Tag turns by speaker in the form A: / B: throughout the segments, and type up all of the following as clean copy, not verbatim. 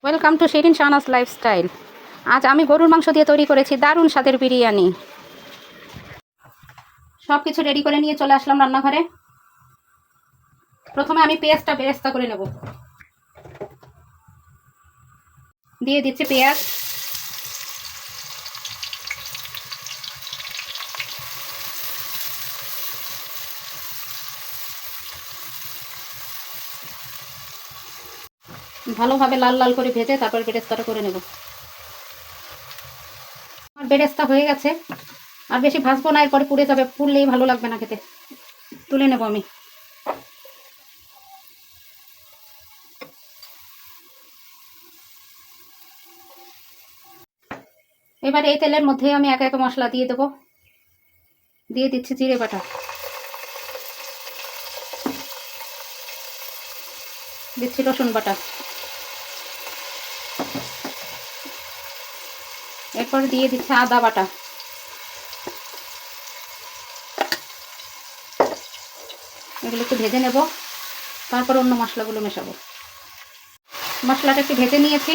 A: Welcome to Shirin Shahnaz lifestyle. আজ আমি গরুর মাংস দিয়ে তৈরি করেছি দারুণ স্বাদের বিরিয়ানি। সব কিছু রেডি করে নিয়ে চলে আসলাম রান্নাঘরে। প্রথমে আমি পেঁয়াজটা বেরেস্তা করে নেব। দিয়ে দিচ্ছি পেঁয়াজ, ভালোভাবে লাল লাল করে ভেজে তারপর বেরেস্তাটা করে নেব। আমার বেরেস্তা হয়ে গেছে, আর বেশি ভাজবো না, এরপরে পুড়ে যাবে, পুড়লেই ভালো লাগবে না খেতে। তুলে নেব আমি। এবার এই তেলের মধ্যে আমি এক এক মশলা দিয়ে দেবো। দিয়ে দিচ্ছি জিরে বাটা, দিচ্ছি রসুন বাটা, এরপর দিয়ে দিচ্ছি আদা বাটা। এগুলো একটু ভেজে নেব, তারপর অন্য মশলাগুলো মেশাবো। মশলাটা একটু ভেজে নিয়েছি,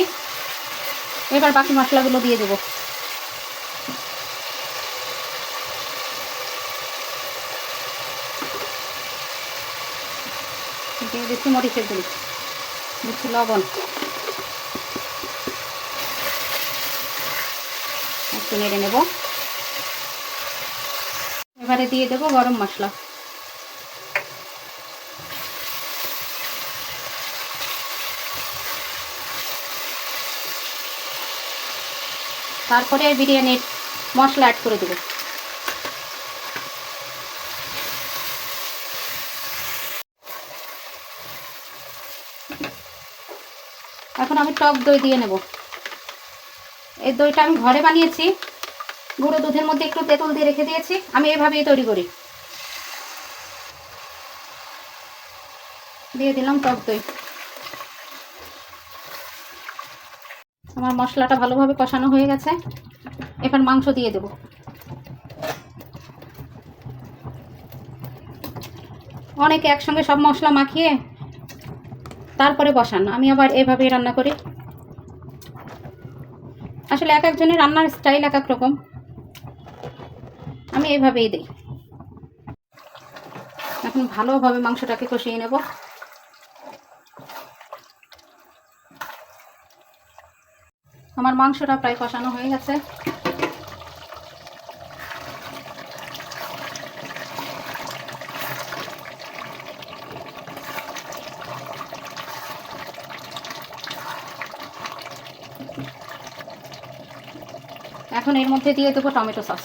A: এবার বাকি মশলাগুলো দিয়ে দেবো। দিয়ে দিচ্ছি মরিচের গুঁড়ি, দিচ্ছি লবণ, একটু নেড়ে নেব। এবারে দিয়ে দেবো গরম মশলা, তারপরে বিরিয়ানির মশলা অ্যাড করে দেবো। এখন আমি টক দই দিয়ে নেব। এই দইটা আমি ঘরে বানিয়েছি, গুঁড়ো দুধের মধ্যে একটু তেঁতুল দিয়ে রেখে দিয়েছি। আমি এভাবেই তৈরি করি। দিয়ে দিলাম টক দই। আমার মশলাটা ভালোভাবে কষানো হয়ে গেছে, এবার মাংস দিয়ে দেব। অনেকে একসঙ্গে সব মশলা মাখিয়ে তারপরে বসান, আমি আবার এভাবেই রান্না করি। আসলে এক একজনের রান্নার স্টাইল এক এক রকম, আমি এইভাবেই দিই। এখন ভালোভাবে মাংসটাকে কষিয়ে নেব। আমার মাংসটা প্রায় কষানো হয়ে গেছে। এখন এর মধ্যে দিয়ে দেবো টমেটো সস,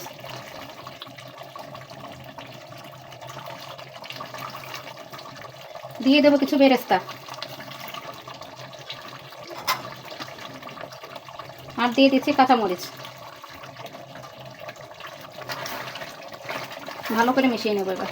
A: দিয়ে দেবো কিছু বেরেস্তা, আর দিয়ে দিচ্ছি কাঁচামরিচ। ভালো করে মিশিয়ে নেব। এবার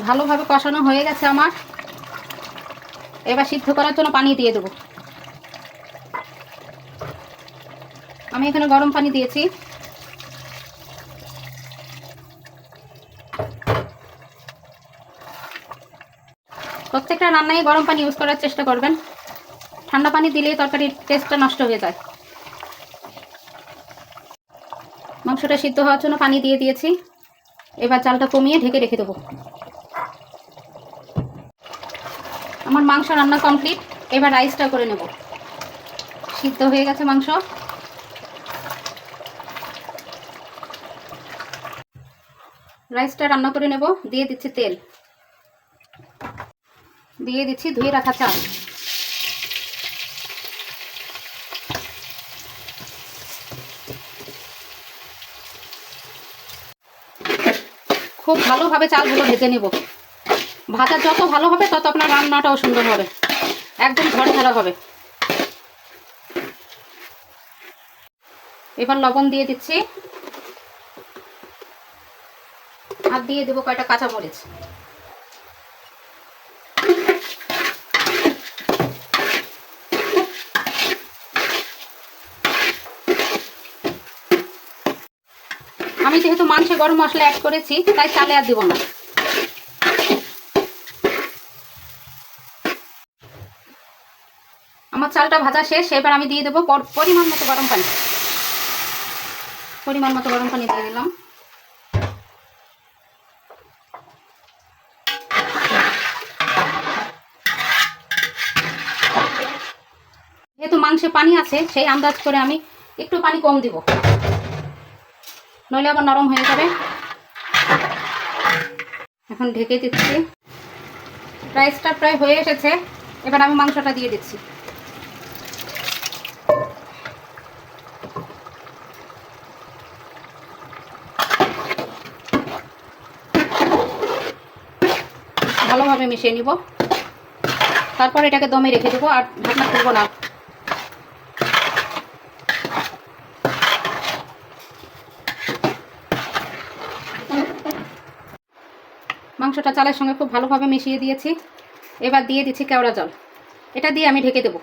A: ভালোভাবে কষানো হয়ে গেছে আমার। এবার সিদ্ধ করার জন্য পানি দিয়ে দেবো। আমি এখানে গরম পানি দিয়েছি। প্রত্যেকটা রান্নায় গরম পানি ইউজ করার চেষ্টা করবেন, ঠান্ডা পানি দিলে তরকারির টেস্টটা নষ্ট হয়ে যায়। মাংসটা সিদ্ধ হওয়ার জন্য পানি দিয়ে দিয়েছি, এবার চালটা কমিয়ে ঢেকে রেখে দেবো। আমার মাংস রান্না কমপ্লিট, এবার রাইসটা করে নেব। সিদ্ধ হয়ে গেছে মাংস। রাইসটা রান্না করে নেব। দিয়ে দিচ্ছি তেল, দিয়ে দিচ্ছি ধুয়ে রাখা চাল, খুব ভালোভাবে চালগুলো ভেজে নেব। ভাজা যত ভালো হবে তত আপনার রান্নাটাও সুন্দর হবে, একদম ঝরঝরা হবে। এবার লবণ দিয়ে দিচ্ছি, আর দিয়ে দেবো কয়টা কাঁচামরিচ। আমি যেহেতু মাংসে গরম মশলা অ্যাড করেছি তাই চালে আর দিব না। আমার চালটা ভাজা শেষ, এবার আমি দিয়ে দেবো পরিমাণ মতো গরম পানি। পরিমাণ মতো গরম পানি দিয়ে দিলাম। যেহেতু মাংসে পানি আছে সেই আন্দাজ করে আমি একটু পানি কম দিব, নইলে আবার নরম হয়ে যাবে। এখন ঢেকে দিচ্ছি। রাইসটা প্রায় হয়ে এসেছে, এবার আমি মাংসটা দিয়ে দিচ্ছি। ভালোভাবে মিশিয়ে নিব, তারপর এটাকে দমে রেখে দেবো আর ঢাকনা খুলবো না। মাংসটা চালের সঙ্গে খুব ভালোভাবে মিশিয়ে দিয়েছি। এবার দিয়ে দিচ্ছি কেওড়া জল, এটা দিয়ে আমি ঢেকে দেব।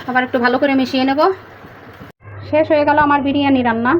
A: আবার একটু ভালো করে মিশিয়ে নেব। শেষ হয়ে গেল আমার বিরিয়ানি রান্না।